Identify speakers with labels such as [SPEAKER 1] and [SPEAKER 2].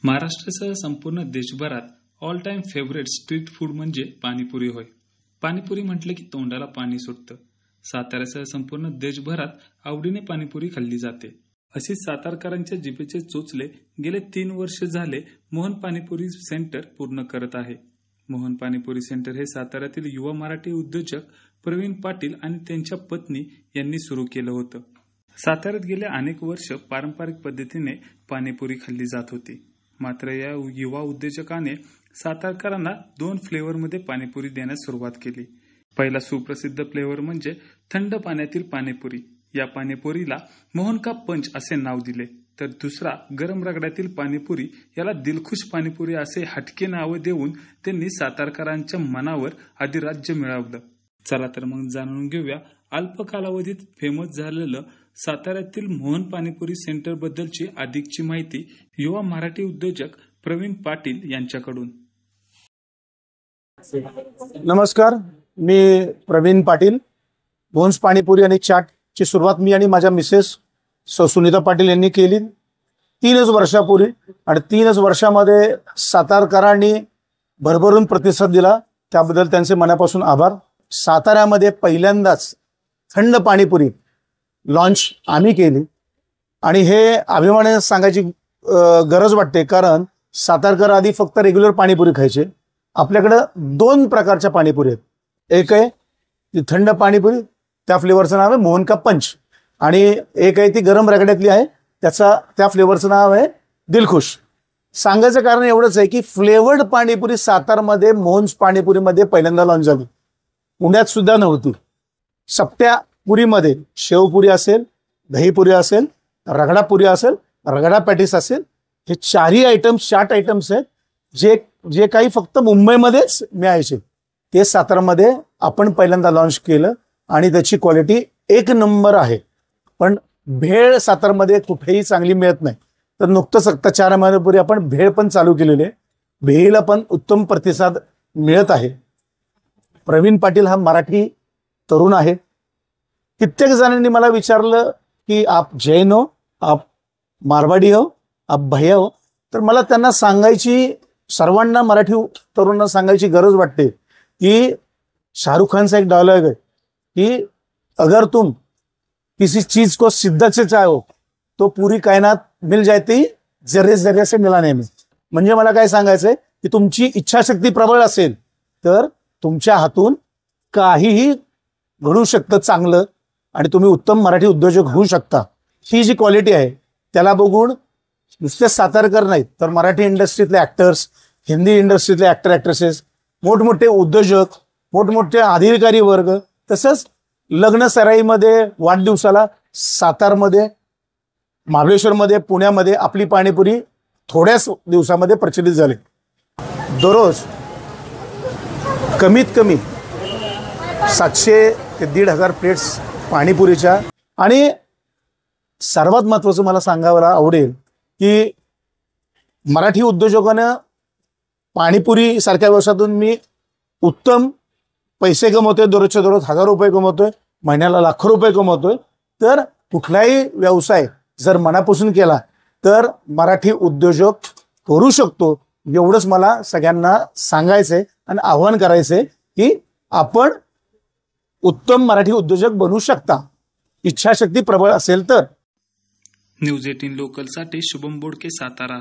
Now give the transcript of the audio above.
[SPEAKER 1] महाराष्ट्रासह संपूर्ण देशभरात all time favourite street food म्हणजे पाणीपुरी होय. पाणीपुरी म्हटलं की तोंडाला पाणी सुटतं. साताऱ्यासह संपूर्ण देशभरात आवडीने पाणीपुरी खाल्ली जाते. अशीच सातारकरांच्या जिभेचे चोचले गेले 3 वर्ष झाले मोहन पाणीपुरी सेंटर पूर्ण करत आहे. मोहन पाणीपुरी सेंटर हे साताऱ्यातील युवा मराठी उद्योजक प्रवीण पाटील आणि त्यांच्या पत्नी यांनी सुरू केलं होतं. साताऱ्यात गेल्या अनेक वर्ष पारंपरिक पद्धतीने पाणीपुरी खाल्ली जात होती. मात्र या युवा उद्योजकाने सातारकरांना 2 फ्लेवरमध्ये पाणीपुरी देण्यास सुरुवात केली. पहिला सुप्रसिद्ध फ्लेवर म्हणजे थंड पाण्यातील पाणीपुरी. या पाणीपुरीला मोहन का पंच असे नाव दिले. तर दुसरा गरम रगड्यातील पाणीपुरी, याला दिलखुश पाणीपुरी असे हटके नाव देऊन त्यांनी सातारकरांच्या मनावर अधिराज्य मिळवलं. चला तर मग जाणून घेऊया अल्प कालावधीत फेमस झालेलं साताऱ्यातील मोहन पाणीपुरी सेंटर बद्दलची अधिकची माहिती युवा मराठी उद्योजक प्रवीण पाटील यांच्याकडून.
[SPEAKER 2] नमस्कार, मी प्रवीण पाटील. मोहन्स पाणीपुरी आणि चाटची सुरुवात मी आणि माझ्या मिसेस सुनीता पाटील यांनी केली 3 वर्षापूर्वी. आणि 3 वर्षामध्ये सातारकरांनी भरभरून प्रतिसाद दिला, त्याबद्दल त्यांचे मनापासून आभार. साताऱ्यामध्ये पहिल्यांदाच थंड पाणीपुरी लॉन्च आम्ही केली आणि हे अभिमानाने सांगायची गरज वाटते, कारण सातारकर आधी फक्त रेग्युलर पाणीपुरी खायचे. आपल्याकडं 2 प्रकारच्या पाणीपुरी आहेत. एक आहे ती थंड पाणीपुरी, त्या फ्लेवरचं नाव आहे मोहन का पंच. आणि एक आहे ती गरम रगड्यातली आहे, त्या फ्लेवरचं नाव आहे दिलखुश. सांगायचं कारण एवढंच आहे की फ्लेवर्ड पाणीपुरी सातारमध्ये मोहन्स पाणीपुरीमध्ये पहिल्यांदा लॉन्च झाली. पुण्यात सुद्धा नव्हती. सप्त्या पुरीमध्ये शेवपुरी असेल, दहीपुरी असेल, रगडापुरी असेल, रगडा पॅटीस असेल, हे 4ही आयटम्स चाट आयटम्स आहेत जे काही फक्त मुंबईमध्येच मिळायचे, ते सातारामध्ये आपण पहिल्यांदा लॉन्च केलं आणि त्याची क्वालिटी 1 नंबर आहे. पण भेळ सातारमध्ये कुठेही चांगली मिळत नाही. तर नुकतंच 4 महिन्यापूर्वी आपण भेळ पण चालू केलेली आहे. भेळीला पण उत्तम प्रतिसाद मिळत आहे. प्रवीण पाटील हा मराठी तरुण आहे. कित्येक जणांनी मला विचारलं की आप जैन हो, आप मारवाडी हो, आप भैया हो. तर मला त्यांना सांगायची, सर्वांना मराठी तरुणांना सांगायची गरज वाटते की शाहरुख खानचा एक डायलॉग आहे की अगर तुम किसी चीज को शिद्दत से चाहो तो पूरी कायनात मिल जाती जर्रे जर्रे से मिलाने में. म्हणजे मला काय सांगायचंय की तुमची इच्छाशक्ती प्रबळ असेल तर तुमच्या हातून काहीही घडू शकतं चांगलं आणि तुम्ही उत्तम मराठी उद्योजक होऊ शकता. ही जी क्वालिटी आहे त्याला बघून नुसते सातारकर नाहीत, तर मराठी इंडस्ट्रीतले ॲक्टर्स, हिंदी इंडस्ट्रीतले ॲक्टर ॲक्ट्रेसेस, मोठमोठे उद्योजक, मोठमोठे अधिकारी वर्ग, तसंच लग्न सराईमध्ये, वाढदिवसाला सातारमध्ये, महाबळेश्वरमध्ये, पुण्यामध्ये आपली पाणीपुरी थोड्याच दिवसामध्ये प्रचलित झाली. दररोज कमीत कमी 700 ते 1,500 प्लेट्स पाणीपुरीच्या. आणि सर्वात महत्त्वाचं मला सांगायला आवडेल की मराठी उद्योजकांना पाणीपुरी सारख्या व्यवसायातून मी उत्तम पैसे कमवतोय. दररोजच्या दररोज 1000 रुपये कमवतोय, महिन्याला लाखो रुपये कमवतोय. तर कुठलाही व्यवसाय जर मनापासून केला तर मराठी उद्योजक करू शकतो. एवढंच मला सगळ्यांना सांगायचंय आणि आव्हान करायचंय की आपण उत्तम मराठी उद्योजक बनू शकता, इच्छाशक्ती प्रबळ असेल तर.
[SPEAKER 1] न्यूज 18 लोकलसाठी शुभम बोडके, सातारा.